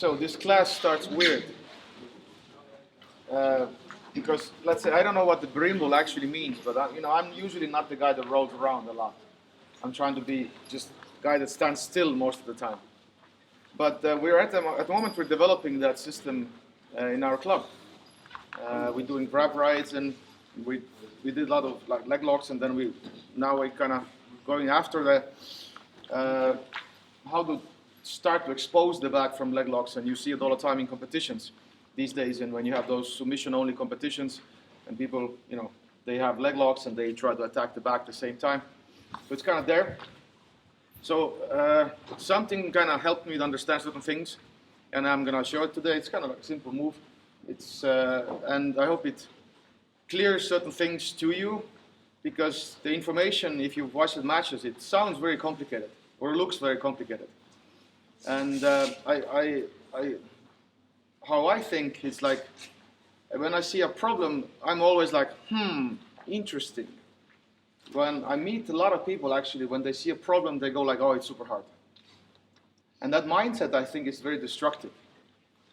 So this class starts weird. Because let's say I don't know what the Berimbolos actually means, but I'm usually not the guy that rolls around a lot. I'm trying to be just a guy that stands still most of the time. But we're at the moment we're developing that system in our club. We're doing grab rides, and we did a lot of like leg locks, and then we're kind of going after the how to start to expose the back from leg locks, and you see it all the time in competitions these days, and when you have those submission-only competitions, and people, they have leg locks and they try to attack the back at the same time. So it's kind of there. So something kind of helped me to understand certain things, and I'm going to show it today. It's kind of like a simple move. And I hope it clears certain things to you, because the information, if you watch the matches, it sounds very complicated, or looks very complicated. And how I think is like, when I see a problem, I'm always like, interesting. When I meet a lot of people, actually, when they see a problem, they go like, oh, it's super hard. And that mindset, I think, is very destructive,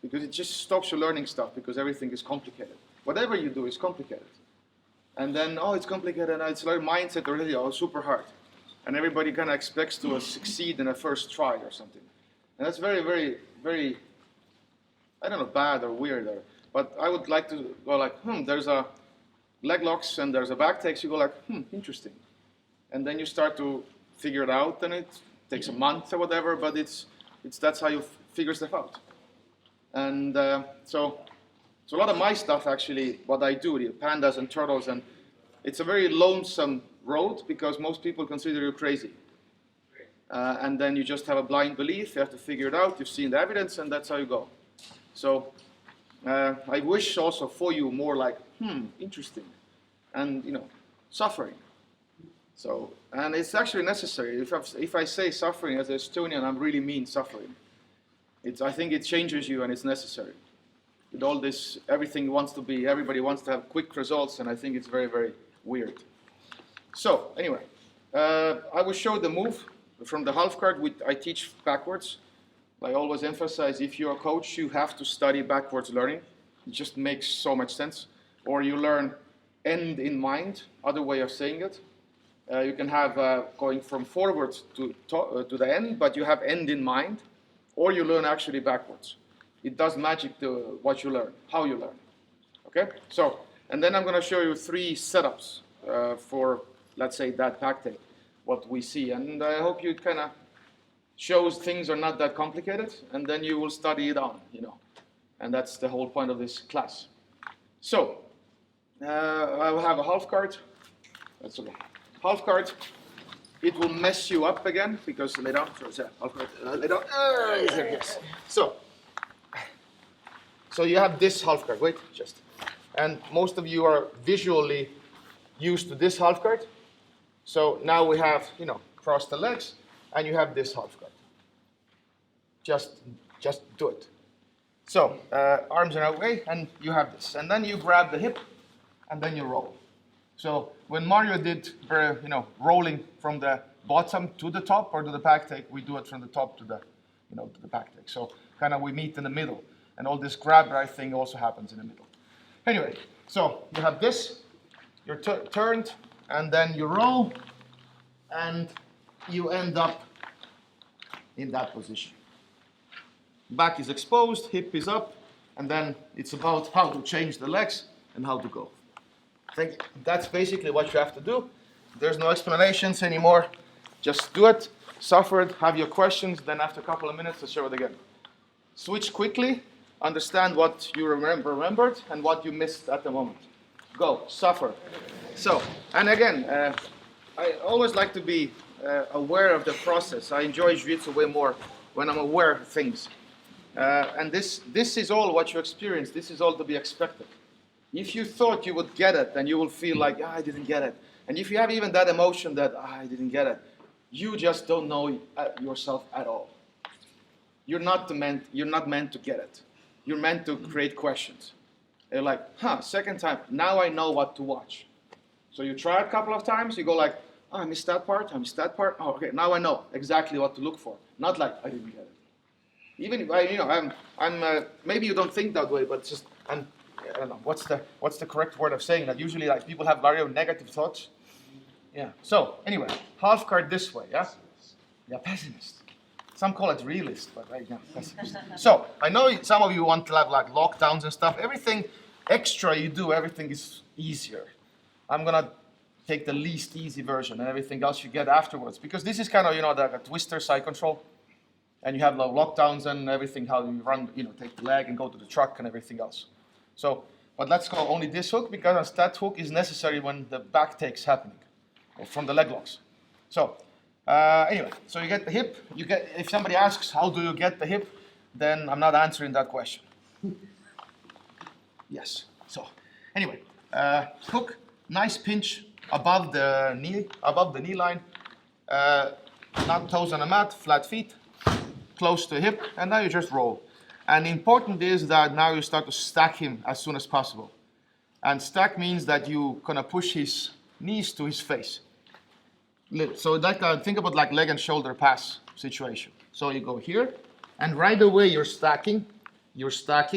because it just stops you learning stuff, because everything is complicated. Whatever you do is complicated. And then, oh, it's complicated, and it's like mindset already, oh, super hard. And everybody kind of expects to succeed in a first try or something. And that's very, very, very, I don't know, bad or weird, but I would like to go like, there's a leg locks and there's a back takes. You go like, interesting. And then you start to figure it out, and it takes a month or whatever, but that's how you figure stuff out. And so a lot of my stuff, actually, what I do, the pandas and turtles, and it's a very lonesome road, because most people consider you crazy. And then you just have a blind belief. You have to figure it out. You've seen the evidence, and that's how you go. So I wish also for you more like, interesting, and suffering. So, and it's actually necessary. If I say suffering as an Estonian, I really mean suffering. I think it changes you, and it's necessary. With all this, everybody wants to have quick results, and I think it's very, very weird. So anyway, I will show the move from the half guard. I teach backwards. I always emphasize, if you're a coach, you have to study backwards learning. It just makes so much sense. Or you learn end in mind, other way of saying it. You can have going from forwards to the end, but you have end in mind. Or you learn actually backwards. It does magic to what you learn, how you learn. Okay? So, and then I'm going to show you 3 setups for, let's say, that back take, what we see. And I hope you kind of shows things are not that complicated, and then you will study it on, And that's the whole point of this class. So, I will have a half guard. That's okay. Half guard. It will mess you up again, because lay down. Half guard. Lay down. Yes. So you have this half guard. Wait, and most of you are visually used to this half guard. So now we have, cross the legs, and you have this half guard. Just do it. So arms are away, and you have this, and then you grab the hip, and then you roll. So when Mario did, rolling from the bottom to the top or to the back take, we do it from the top to the, to the back take. So kind of we meet in the middle, and all this grab right thing also happens in the middle. Anyway, so you have this, you're turned, and then you roll, and you end up in that position. Back is exposed, hip is up, and then it's about how to change the legs and how to go. That's basically what you have to do. There's no explanations anymore. Just do it, suffer it, have your questions, then after a couple of minutes, I'll show it again. Switch quickly, understand what you remembered and what you missed at the moment. Go, suffer. So, and again, I always like to be aware of the process. I enjoy Jiu-Jitsu way more when I'm aware of things. And this is all what you experience. This is all to be expected. If you thought you would get it, then you will feel like, I didn't get it. And if you have even that emotion that, I didn't get it, you just don't know yourself at all. You're not meant to get it. You're meant to create questions. You're like, second time, now I know what to watch. So you try it a couple of times, you go like, I missed that part, I missed that part. Oh, okay, now I know exactly what to look for. Not like, I didn't get it. Even if I'm maybe you don't think that way, but just I don't know what's the correct word of saying that. Usually, like people have very negative thoughts. Yeah. So anyway, half guard this way. Yeah. Yeah, pessimist. Some call it realist, but right now pessimist. So I know some of you want to have like lockdowns and stuff. Everything extra you do, everything is easier. I'm gonna take the least easy version, and everything else you get afterwards, because this is kind of the twister side control. And you have the lockdowns and everything, how you run, take the leg and go to the truck and everything else. So, but let's go only this hook, because that hook is necessary when the backtakes happening, or from the leg locks. So, anyway, so you get the hip. If somebody asks, how do you get the hip, then I'm not answering that question. Yes. So, anyway, hook, nice pinch above the knee line, not toes on the mat, flat feet. Close to the hip, and now you just roll. And important is that now you start to stack him as soon as possible. And stack means that you're gonna push his knees to his face. So think about like leg and shoulder pass situation. So you go here, and right away you're stacking,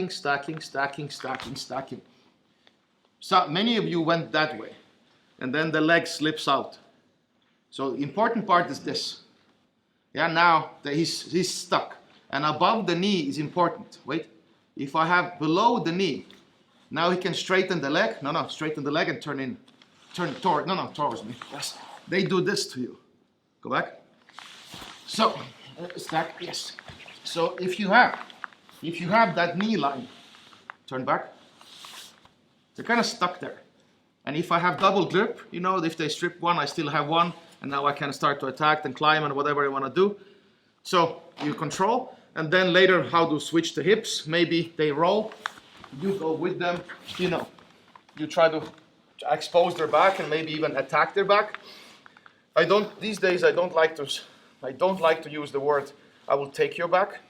stacking. So many of you went that way, and then the leg slips out. So the important part is this. Yeah, now he's stuck. And above the knee is important. Wait, if I have below the knee, now he can straighten the leg. No, straighten the leg and turn towards me. Yes, they do this to you. Go back. So, stack, yes. So if you have that knee line, turn back. They're kind of stuck there. And if I have double grip, if they strip one, I still have one. And now I can start to attack and climb and whatever I want to do. So you control, and then later how to switch the hips. Maybe they roll, you go with them. You try to expose their back and maybe even attack their back. These days I don't like to use the word "I will take your back,"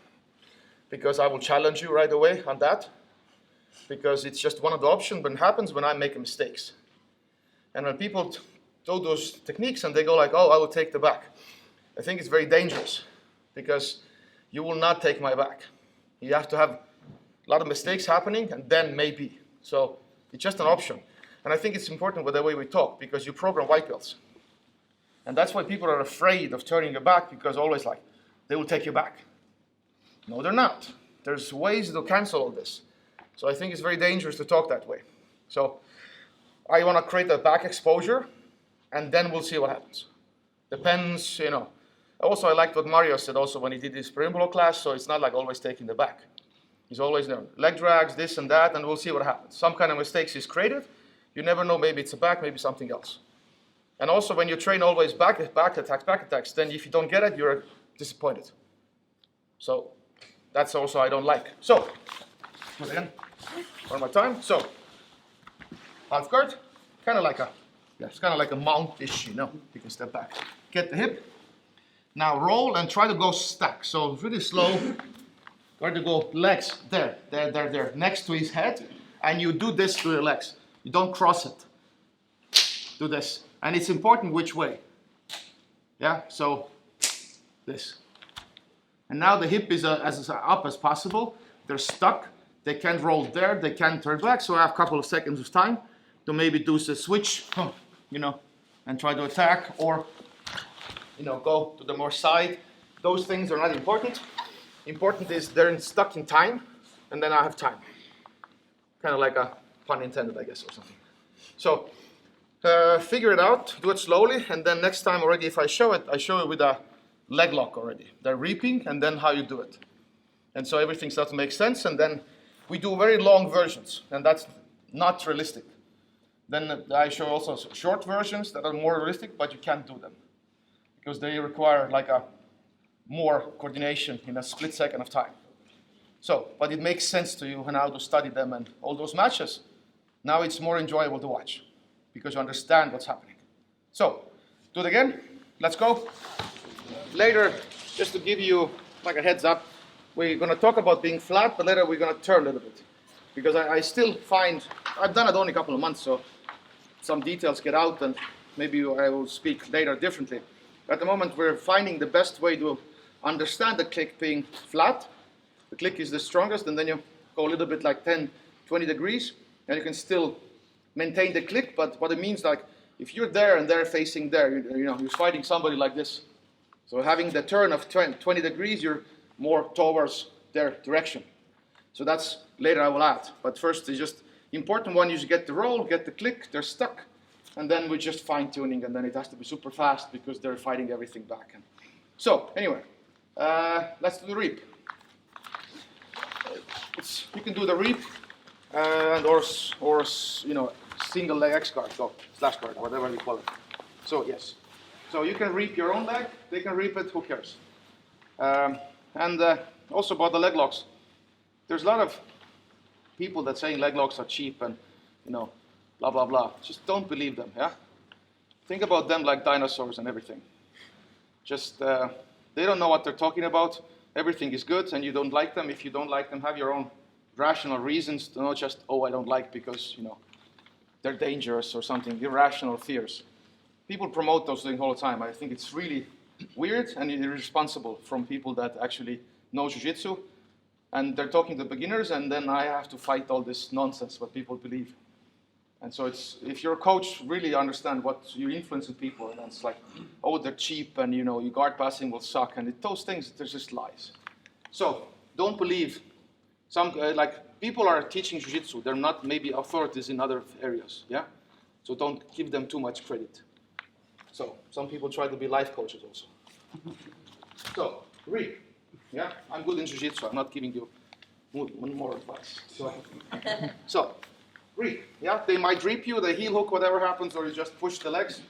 because I will challenge you right away on that. Because it's just one of the options, but it happens when I make mistakes. And when people do those techniques and they go like, oh, I will take the back. I think it's very dangerous, because you will not take my back. You have to have a lot of mistakes happening, and then maybe. So it's just an option. And I think it's important with the way we talk, because you program white belts. And that's why people are afraid of turning your back, because always like, they will take your back. No, they're not. There's ways to cancel all this. So I think it's very dangerous to talk that way. So I want to create a back exposure, and then we'll see what happens. Depends, Also, I liked what Mario said also when he did his Berimbolos class, so it's not like always taking the back. He's always leg drags, this and that, and we'll see what happens. Some kind of mistakes is created. You never know, maybe it's a back, maybe something else. And also when you train always back attacks, then if you don't get it, you're disappointed. So that's also I don't like. So, again, one more time. So, half guard, kind of like a mount-ish, you can step back. Get the hip. Now roll and try to go stack. So really slow. Try to go legs there, next to his head. And you do this to the legs. You don't cross it. Do this. And it's important which way. Yeah, so this. And now the hip is as up as possible. They're stuck. They can't roll there. They can't turn back. So I have a couple of seconds of time to maybe do the switch. And try to attack, or go to the more side. Those things are not important. Important is they're stuck in time, and then I have time. Kind of like a pun intended, I guess, or something. So figure it out, do it slowly, and then next time already if I show it with a leg lock already. They're reaping, and then how you do it. And so everything starts to make sense, and then we do very long versions, and that's not realistic. Then I show also short versions that are more realistic, but you can't do them because they require like a more coordination in a split second of time. So, but it makes sense to you how to study them and all those matches. Now it's more enjoyable to watch because you understand what's happening. So, do it again. Let's go. Later, just to give you like a heads up, we're going to talk about being flat, but later we're going to turn a little bit. Because I still find, I've done it only a couple of months, so some details get out and maybe I will speak later differently. At the moment we're finding the best way to understand the kick being flat the click is the strongest, and then you go a little bit like 10, 20 degrees, and you can still maintain the click, but what it means, like, if you're there and they're facing there, you're fighting somebody like this. So having the turn of 20 degrees, you're more towards their direction. So that's later I will add. But first, it's just important one, you get the roll, get the click, they're stuck, and then we're just fine tuning, and then it has to be super fast because they're fighting everything back. So anyway, let's do the reap. You can do the reap and or single leg X guard, or slash guard, whatever you call it. So yes, so you can reap your own leg, they can reap it, who cares? And also about the leg locks, there's a lot of people that saying leg locks are cheap and blah blah blah. Just don't believe them. Yeah, think about them like dinosaurs and everything. Just they don't know what they're talking about. Everything is good, and you don't like them. If you don't like them, have your own rational reasons to not just, oh, I don't like because they're dangerous or something, irrational fears. People promote those things all the time. I think it's really weird and irresponsible from people that actually know jiu-jitsu, and they're talking to beginners, and then I have to fight all this nonsense what people believe. And so it's, if you're a coach, really understand what you're influencing people, and it's like, oh, they're cheap, and your guard passing will suck, and those things, they're just lies. So don't believe some, people are teaching jiu-jitsu, they're not maybe authorities in other areas, yeah? So don't give them too much credit. So some people try to be life coaches also. So, reap, yeah? I'm good in jiu-jitsu, I'm not giving you one more advice. So reap, yeah? They might reap you, the heel hook, whatever happens, or you just push the legs.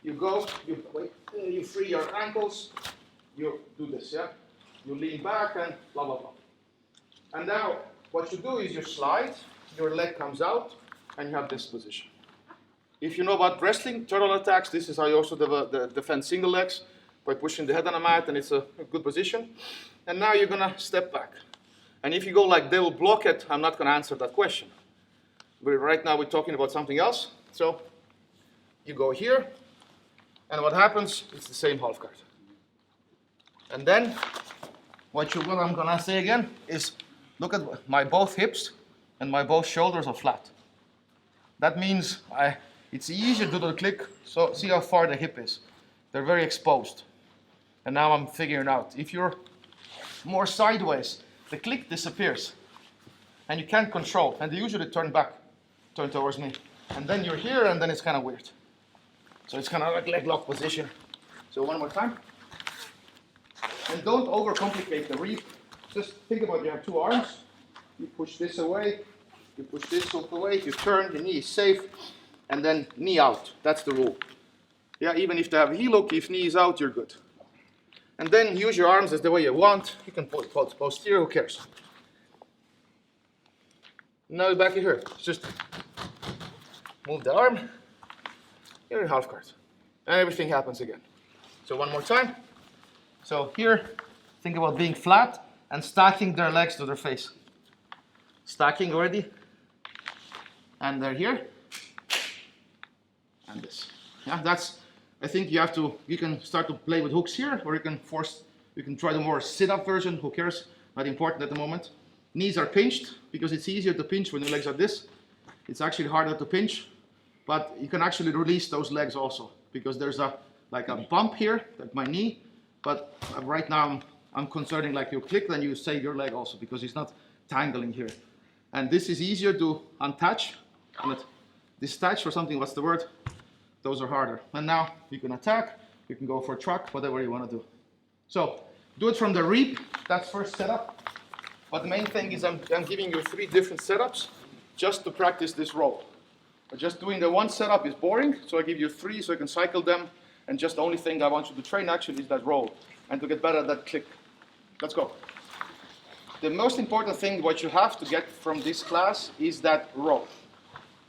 You go, you free your ankles, you do this, yeah? You lean back and blah, blah, blah. And now, what you do is you slide, your leg comes out, and you have this position. If you know about wrestling, turtle attacks, this is how you also defend single legs, by pushing the head on a mat, and it's a good position. And now you're gonna step back. And if you go like they will block it, I'm not gonna answer that question. But right now we're talking about something else. So you go here, and what happens, it's the same half guard. And then, what I'm gonna say again is, look at my both hips and my both shoulders are flat. That means it's easier to do the click, so see how far the hip is. They're very exposed. And now I'm figuring out, if you're more sideways, the click disappears. And you can't control, and they usually turn towards me. And then you're here, and then it's kind of weird. So it's kind of like leg lock position. So one more time. And don't overcomplicate the reap. Just think about, you have two arms. You push this away, you push this hook away, you turn, the knee is safe, and then knee out. That's the rule. Yeah, even if they have a heel hook, if knee is out, you're good. And then use your arms as the way you want. You can post here, who cares? Now you're back here. Just move the arm, you're in half guard. And everything happens again. So one more time. So here, think about being flat and stacking their legs to their face. Stacking already. And they're here. And this. Yeah, that's, I think you can start to play with hooks here, or you can try the more sit-up version, who cares, not important at the moment. Knees are pinched, because it's easier to pinch when your legs are this. It's actually harder to pinch, but you can actually release those legs also, because there's like a bump here, like my knee, but right now I'm concerning like you click, then you save your leg also, because it's not tangling here. And this is easier to untouch, and detach or something, what's the word? Those are harder. And now you can attack, you can go for a truck, whatever you want to do. So do it from the reap, that's first setup. But the main thing is I'm giving you 3 different setups just to practice this roll. But just doing the one setup is boring, so I give you 3 so you can cycle them. And just the only thing I want you to train actually is that roll and to get better at that click. Let's go. The most important thing what you have to get from this class is that roll.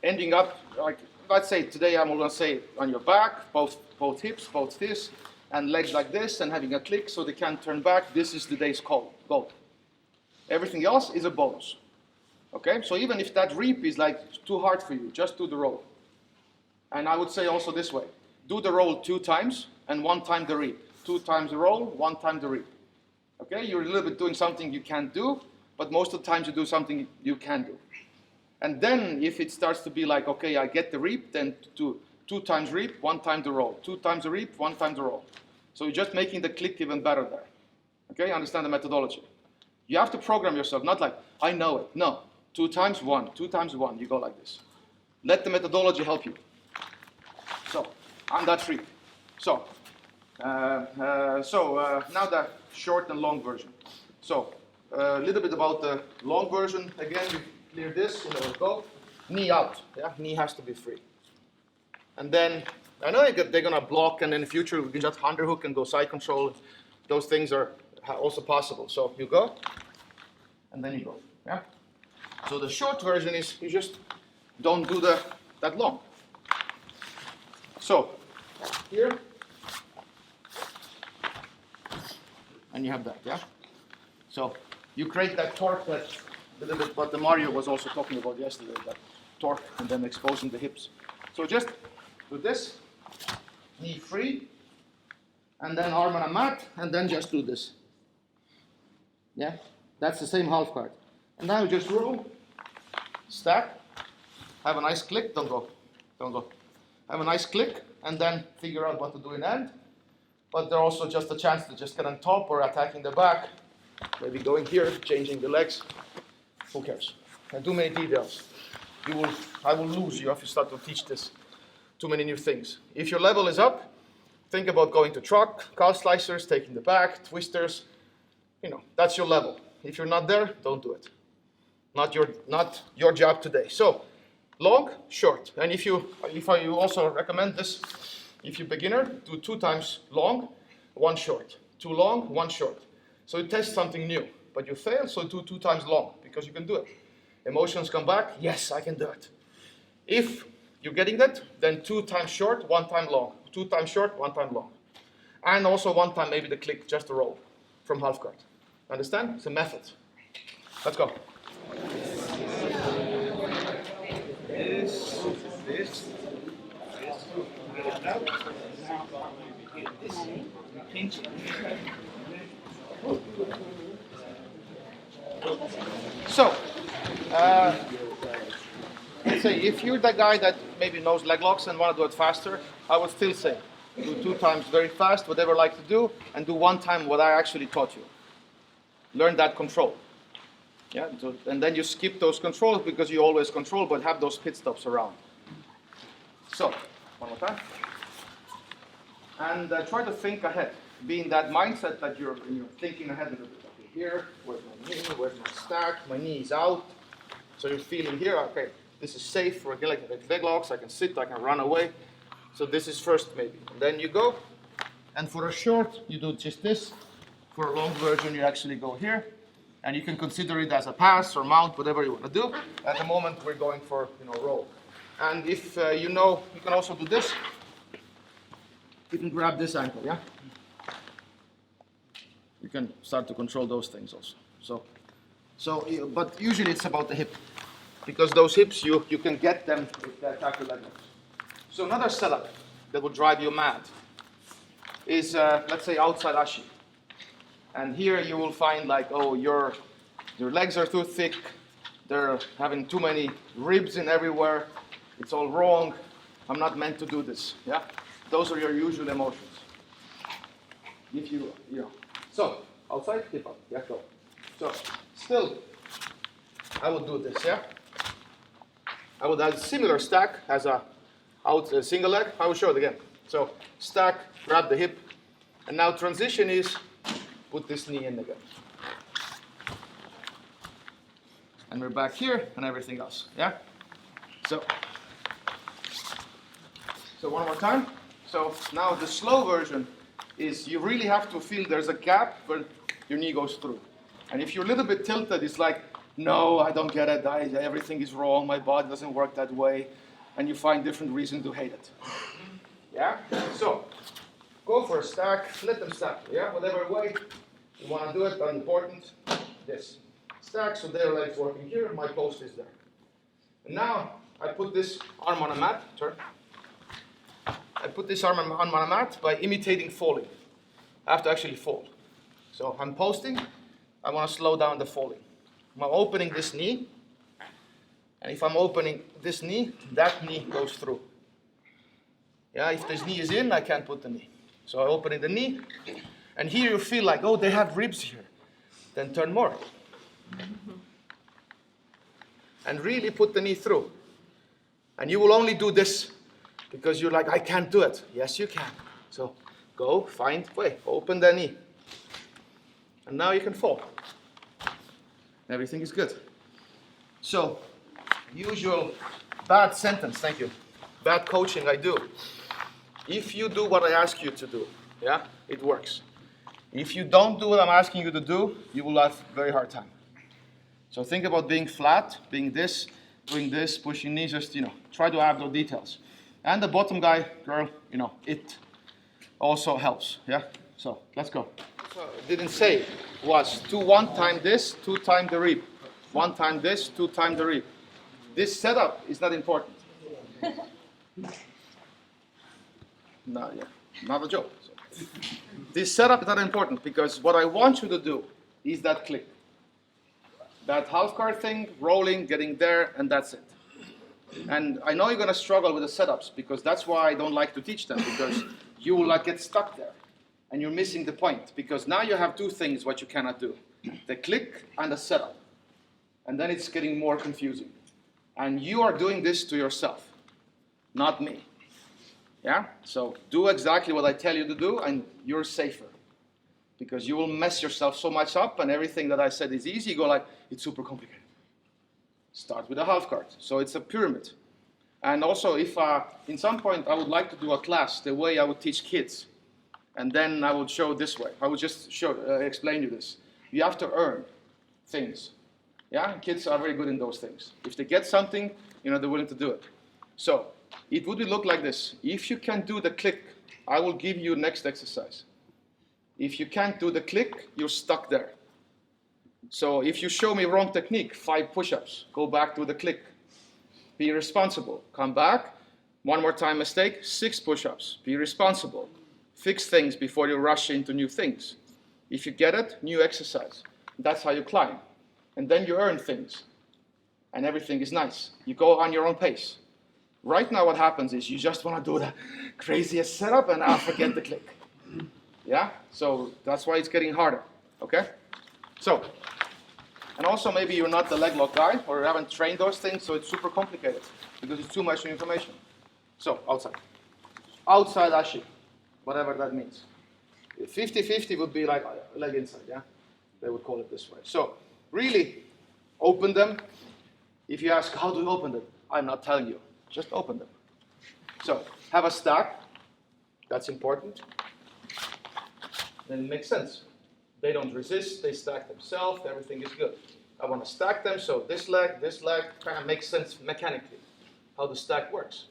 Ending up, like, let's say today I'm going to say on your back, both hips, both this, and legs like this, and having a click so they can't turn back. This is the day's goal. Everything else is a bonus. Okay, so even if that reap is like too hard for you, just do the roll. And I would say also this way, do the roll 2 times and 1 time the reap. 2 times the roll, 1 time the reap. Okay, you're a little bit doing something you can't do, but most of the times you do something you can do. And then if it starts to be like, okay, I get the reap, then do 2 times reap, 1 time the roll. 2 times the reap, 1 time the roll. So you're just making the click even better there. Okay, understand the methodology. You have to program yourself, not like, I know it. No, 2 times 1, 2 times 1, you go like this. Let the methodology help you. So, on that reap. So, now the short and long version. So, a little bit about the long version. Again, you clear this, go. Knee out, yeah? Knee has to be free. And then, I know they're gonna block, and in the future we can just underhook and go side control. Those things are also possible. So you go, and then you go, yeah? So the short version is you just don't do that long. So, here, and you have that, yeah? So you create that torque, that little bit what the Mario was also talking about yesterday, that torque and then exposing the hips. So just do this, knee free, and then arm on a mat, and then just do this. Yeah, that's the same half guard. And now you just roll, stack, have a nice click, don't go. Have a nice click, and then figure out what to do in end. But there's also just a chance to just get on top or attacking the back, maybe going here, changing the legs. Who cares? And too many details. I will lose you if you start to teach this. Too many new things. If your level is up, think about going to truck, calf slicers, taking the back, twisters. That's your level. If you're not there, don't do it. Not your job today. So, long, short. And if I also recommend this, if you're beginner, do 2 times long, 1 short. 2 long, 1 short. So you test something new, but you fail, so do 2 times long, because you can do it. Emotions come back, yes, I can do it. If you're getting that, then 2 times short, 1 time long. 2 times short, 1 time long. And also 1 time maybe the click, just a roll from half guard. Understand? It's a method. Let's go. This. So, let's say if you're the guy that maybe knows leg locks and want to do it faster, I would still say do 2 times very fast, whatever you like to do, and do 1 time what I actually taught you. Learn that control. Yeah, and then you skip those controls because you always control, but have those pit stops around. So, 1 more time. And try to think ahead. Be in that mindset that you're thinking ahead a little bit. Okay, here, where's my knee, where's my stack, my knee is out. So you're feeling here, okay, this is safe for like leg locks, I can sit, I can run away. So this is first maybe. And then you go, and for a short, you do just this. For a long version, you actually go here. And you can consider it as a pass or mount, whatever you want to do. At the moment, we're going for roll. And if you can also do this. You can grab this ankle, yeah? You can start to control those things also. But usually it's about the hip. Because those hips, you can get them with the attacker leg locks. So another setup that will drive you mad is, let's say, outside ashi. And here you will find like, oh, your legs are too thick, they're having too many ribs in everywhere, it's all wrong, I'm not meant to do this, yeah? Those are your usual emotions. If So, outside, hip up, yeah, go. So, still, I would do this, yeah? I would add a similar stack as a single leg. I will show it again. So, stack, grab the hip, and now transition is put this knee in again. And we're back here and everything else, yeah? So 1 more time. So now the slow version is you really have to feel there's a gap where your knee goes through. And if you're a little bit tilted, it's like, no, I don't get it, everything is wrong, my body doesn't work that way, and you find different reasons to hate it. Yeah? So, go for a stack, let them stack, yeah? Whatever way you want to do it, unimportant. This. Stack, so their legs working here, my post is there. And now, I put this arm on a mat, turn. I put this arm on a mat by imitating falling. I have to actually fall. So I'm posting. I want to slow down the falling. I'm opening this knee. And if I'm opening this knee, that knee goes through. Yeah, if this knee is in, I can't put the knee. So I open in the knee. And here you feel like, oh, they have ribs here. Then turn more. And really put the knee through. And you will only do this because you're like, I can't do it. Yes, you can. So go, find way, open the knee. And now you can fall. Everything is good. So, usual bad sentence, thank you. Bad coaching I do. If you do what I ask you to do, yeah, it works. If you don't do what I'm asking you to do, you will have a very hard time. So think about being flat, being this, doing this, pushing knees, just, try to have those details. And the bottom guy, girl, it also helps, yeah? So, let's go. So, didn't say was 1 time this, 2 time the rib. 1 time this, 2 time the rib. This setup is not important. No, yeah, not a joke. So, this setup is not important because what I want you to do is that click. That half guard thing, rolling, getting there, and that's it. And I know you're going to struggle with the setups because that's why I don't like to teach them, because you will get stuck there. And you're missing the point because now you have 2 things what you cannot do. The click and the setup. And then it's getting more confusing. And you are doing this to yourself, not me. Yeah? So do exactly what I tell you to do and you're safer. Because you will mess yourself so much up and everything that I said is easy, you go like, it's super complicated. Start with a half guard. So it's a pyramid. And also if in some point I would like to do a class the way I would teach kids. And then I would show this way. I would just explain you this. You have to earn things. Yeah, kids are very good in those things. If they get something, they're willing to do it. So it would look like this. If you can do the click, I will give you next exercise. If you can't do the click, you're stuck there. So if you show me wrong technique, 5 push-ups, go back to the click. Be responsible. Come back. 1 more time mistake, 6 push-ups. Be responsible. Fix things before you rush into new things. If you get it, new exercise. That's how you climb. And then you earn things. And everything is nice. You go on your own pace. Right now what happens is you just want to do the craziest setup and forget the click. Yeah? So that's why it's getting harder. Okay? So, and also maybe you're not the leg lock guy or you haven't trained those things, so it's super complicated because it's too much information. So, outside. Outside ashi. Whatever that means. 50-50 would be like leg inside, yeah? They would call it this way. So, really, open them. If you ask, how do you open them? I'm not telling you. Just open them. So, have a stack. That's important. Then it makes sense. They don't resist. They stack themselves. Everything is good. I want to stack them, so this leg, kind of makes sense mechanically, how the stack works.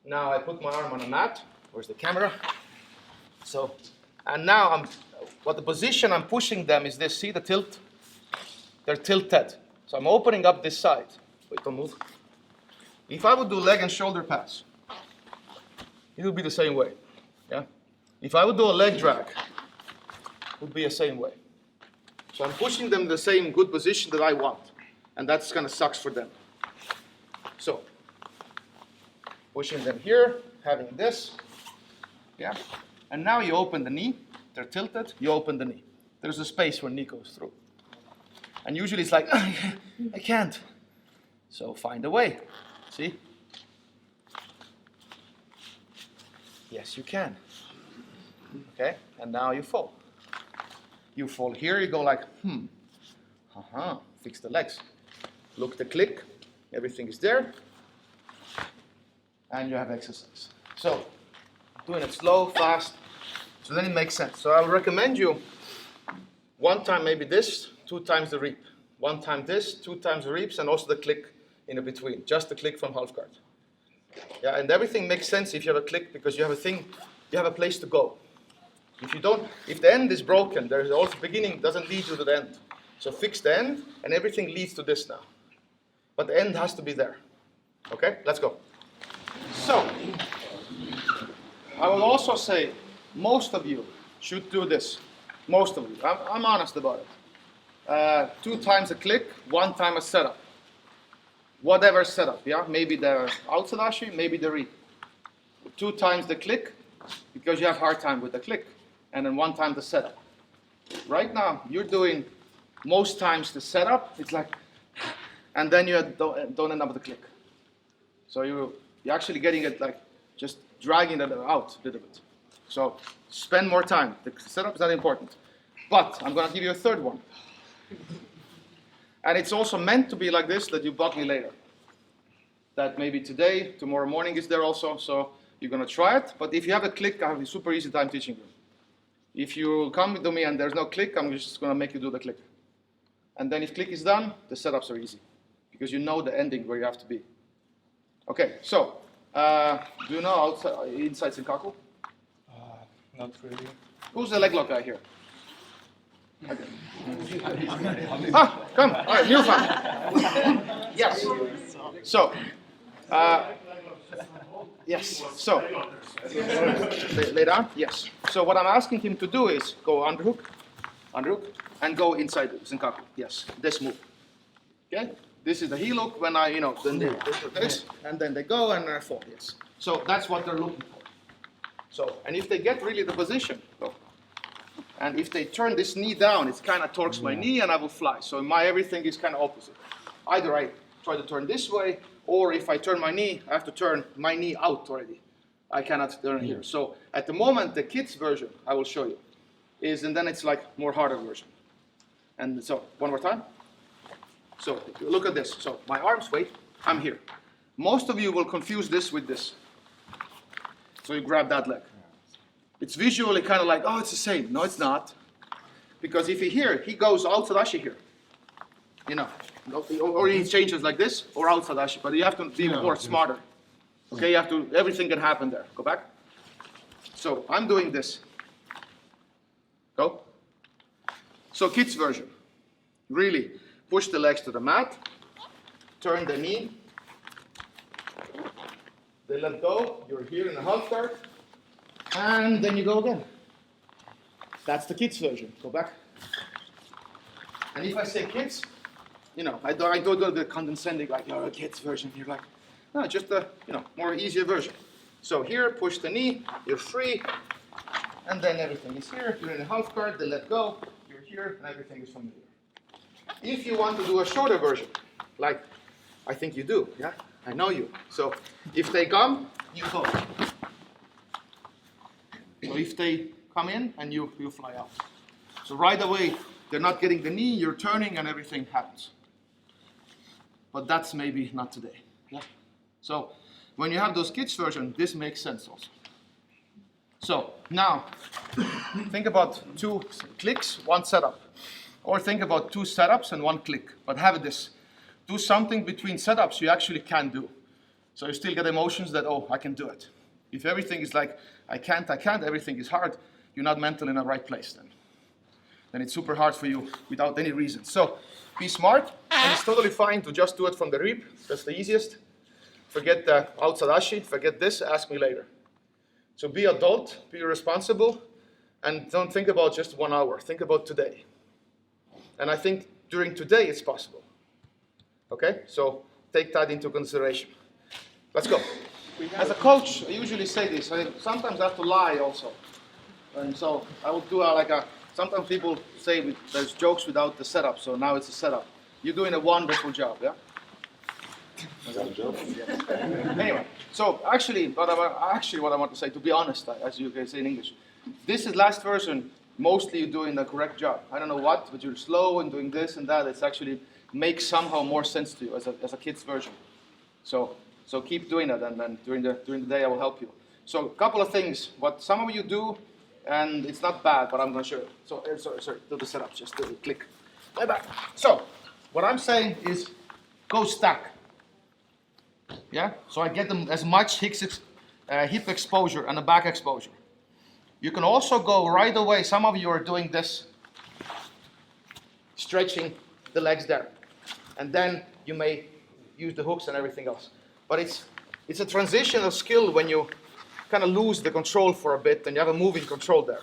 Now I put my arm on a mat. Where's the camera? So, and now what the position I'm pushing them is this. See the tilt? They're tilted. So I'm opening up this side. Wait, don't move. If I would do leg and shoulder pass, it would be the same way. Yeah? If I would do a leg drag, it would be the same way. So I'm pushing them in the same good position that I want. And that's kind of sucks for them. So, pushing them here, having this. Yeah? And now you open the knee. They're tilted. You open the knee. There's a space where knee goes through. And usually it's like, I can't. So find a way. See? Yes, you can. Okay? And now you fall. You fall here, you go like, fix the legs. Look the click, everything is there. And you have exercise. So, doing it slow, fast, so then it makes sense. So I would recommend you 1 time maybe this, 2 times the reap. 1 time this, 2 times the reaps, and also the click in between. Just the click from half guard. Yeah, and everything makes sense if you have a click because you have a thing, you have a place to go. If you don't, if the end is broken, there's also beginning doesn't lead you to the end. So fix the end, and everything leads to this now. But the end has to be there. Okay, let's go. So, I will also say, most of you should do this. Most of you. I'm honest about it. 2 times a click, 1 time a setup. Whatever setup, yeah? Maybe the outside ashi, maybe the read. 2 times the click, because you have hard time with the click. And then 1 time the setup. Right now, you're doing most times the setup, it's like, and then you don't end up with the click. So you're actually getting it like, just dragging it out a little bit. So spend more time. The setup is not important. But I'm going to give you a third one. And it's also meant to be like this, that you bug me later. That maybe today, tomorrow morning is there also, so you're going to try it. But if you have a click, I have a super easy time teaching you. If you come to me and there's no click, I'm just going to make you do the click. And then if click is done, the setups are easy. Because you know the ending where you have to be. Okay, so, do you know inside Zen Camp? Not really. Who's the leg lock guy here? Okay. Come. All right, new fan. Yes. So, yes. So, lay down. Yes. So what I'm asking him to do is go underhook, and go inside Zen Camp. Yes. This move. Okay. This is the heel hook when I, then they do this, and then they go and I fall. Yes. So that's what they're looking for. So, and if they get really the position, go. And if they turn this knee down, it kind of torques my knee and I will fly. So my everything is kind of opposite. Either I try to turn this way, or if I turn my knee, I have to turn my knee out already. I cannot turn here. So at the moment, the kids version, I will show you, is, and then it's like more harder version. And so, one more time. So look at this. So my arms, wait, I'm here. Most of you will confuse this with this. So you grab that leg. It's visually kind of like, oh, it's the same. No, it's not. Because if he here, he goes outside ashi here. Or he changes like this, or outside ashi. But you have to be more smarter. Okay, you have to, everything can happen there. Go back. So I'm doing this. Go. So kids version. Really, push the legs to the mat. Turn the knee. They let go. You're here in the half guard. And then you go again. That's the kids version. Go back. And if I say kids, I don't do the condescending like, oh, kids version. You're like, no, just the, more easier version. So here, push the knee, you're free, and then everything is here. You're in a half guard, they let go, you're here, and everything is familiar. If you want to do a shorter version, like I think you do, yeah? I know you. So if they come, you go. So if they come in, and you fly out. So right away, they're not getting the knee, you're turning, and everything happens. But that's maybe not today. Yeah? So when you have those kids version, this makes sense also. So now, think about 2 clicks, 1 setup. Or think about 2 setups and 1 click. But have this. Do something between setups you actually can do. So you still get emotions that, oh, I can do it. If everything is like, I can't, everything is hard, you're not mentally in the right place then. Then it's super hard for you without any reason. So be smart, and it's totally fine to just do it from the rib. That's the easiest. Forget the outside ashi, forget this, ask me later. So be adult, be responsible, and don't think about just 1 hour. Think about today. And I think during today it's possible. Okay? So take that into consideration. Let's go. As a coach, I usually say this. Sometimes I have to lie also. And so I will do sometimes people say there's jokes without the setup, so now it's a setup. You're doing a wonderful job, yeah? Is that a joke? Yeah. Anyway, so actually what I want to say, to be honest, as you guys say in English, this is last version, mostly you're doing the correct job. I don't know what, but you're slow and doing this and that. It's actually makes somehow more sense to you as a kid's version. So keep doing it, and then during the day I will help you. So a couple of things, what some of you do, and it's not bad, but I'm going to show you. So, sorry, do the setup, just do it, click. Bye bye. So, what I'm saying is, go stack. Yeah? So I get them as much hip exposure and the back exposure. You can also go right away, some of you are doing this, stretching the legs there. And then you may use the hooks and everything else. But it's a transitional skill when you kind of lose the control for a bit and you have a moving control there.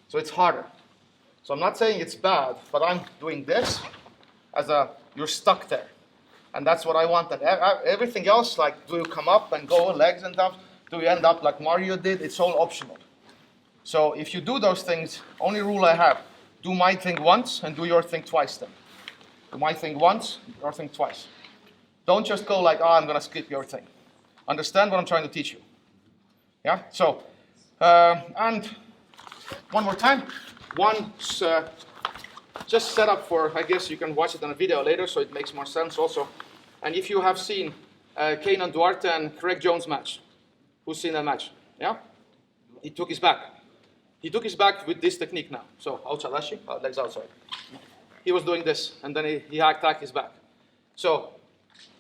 So it's harder. So I'm not saying it's bad, but I'm doing this as you're stuck there. And that's what I want. And everything else, like do you come up and go, legs and stuff, do you end up like Mario did, it's all optional. So if you do those things, only rule I have, do my thing once and do your thing twice then. Do my thing once, your thing twice. Don't just go like, oh, I'm going to skip your thing. Understand what I'm trying to teach you. Yeah? So, and one more time. One's just set up for, I guess you can watch it on a video later, so it makes more sense also. And if you have seen Kenan Duarte and Craig Jones match, who's seen that match? Yeah? He took his back. He took his back with this technique now. So, outside, legs outside. He was doing this, and then he attacked his back. So,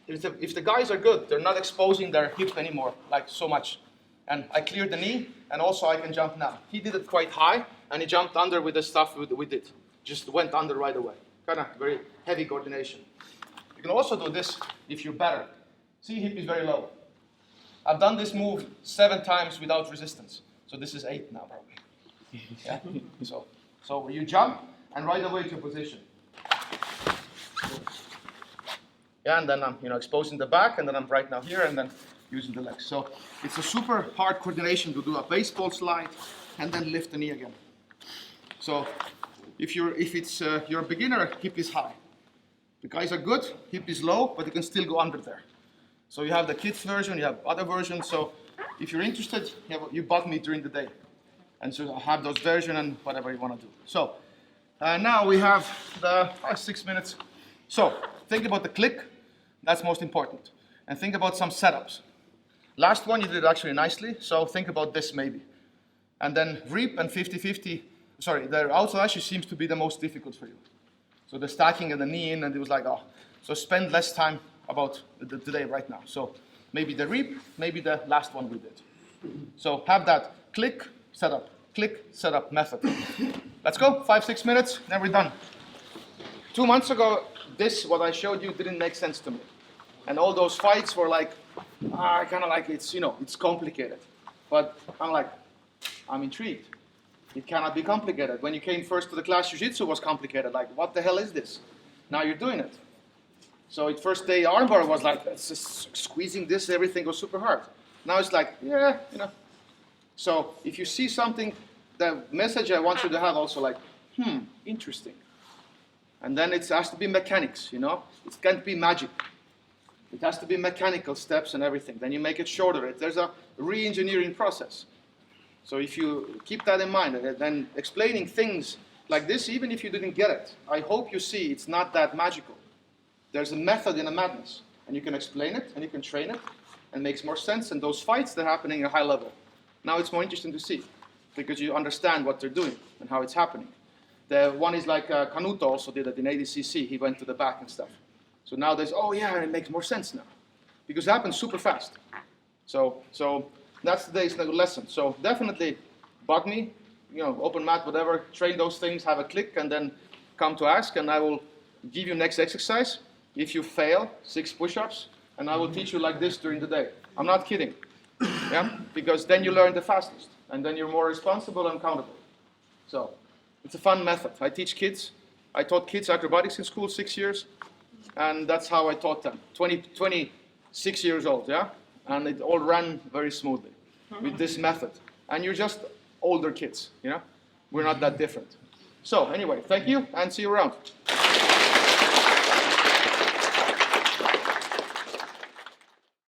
if the guys are good, they're not exposing their hip anymore, like so much. And I cleared the knee, and also I can jump now. He did it quite high, and he jumped under with the stuff we did. Just went under right away. Kind of very heavy coordination. You can also do this if you're better. See, hip is very low. I've done this move 7 times without resistance. So this is 8 now, probably. Yeah? So you jump, and right away to position. Yeah, and then I'm exposing the back, and then I'm right now here, and then using the legs. So it's a super hard coordination to do a baseball slide, and then lift the knee again. So if you're a beginner, hip is high. The guys are good, hip is low, but you can still go under there. So you have the kids version, you have other versions. So if you're interested, you bug me during the day, and so I have those versions and whatever you want to do. So now we have the 6 minutes. So think about the click. That's most important. And think about some setups. Last one you did actually nicely, so think about this maybe. And then reap and 50-50, sorry, the outside actually seems to be the most difficult for you. So the stacking and the knee in, and it was like, oh. So spend less time about today right now. So maybe the reap, maybe the last one we did. So have that click, setup method. Let's go, 5-6 minutes, then we're done. 2 months ago, what I showed you didn't make sense to me. And all those fights were like, kind of like it's complicated. But I'm intrigued. It cannot be complicated. When you came first to the class, Jiu-Jitsu was complicated. Like, what the hell is this? Now you're doing it. So first day armbar was like, it's just squeezing this, everything was super hard. Now it's like, yeah, So if you see something, the message I want you to have also like, interesting. And then it has to be mechanics, It can't be magic. It has to be mechanical steps and everything. Then you make it shorter. There's a re-engineering process. So if you keep that in mind, then explaining things like this, even if you didn't get it, I hope you see it's not that magical. There's a method in a madness. And you can explain it, and you can train it, and it makes more sense. And those fights, they're happening at a high level. Now it's more interesting to see, because you understand what they're doing and how it's happening. The one is like Canuto also did it in ADCC. He went to the back and stuff. So now there's, oh yeah, it makes more sense now. Because it happens super fast. So that's today's lesson. So definitely bug me, open mat, whatever, train those things, have a click, and then come to ask, and I will give you next exercise. If you fail, 6 push-ups, and I will teach you like this during the day. I'm not kidding. Yeah? Because then you learn the fastest, and then you're more responsible and accountable. So it's a fun method. I teach kids. I taught kids acrobatics in school 6 years. And that's how I taught them. 26 years old, yeah? And it all ran very smoothly with this method. And you're just older kids, We're not that different. So anyway, thank you, and see you around.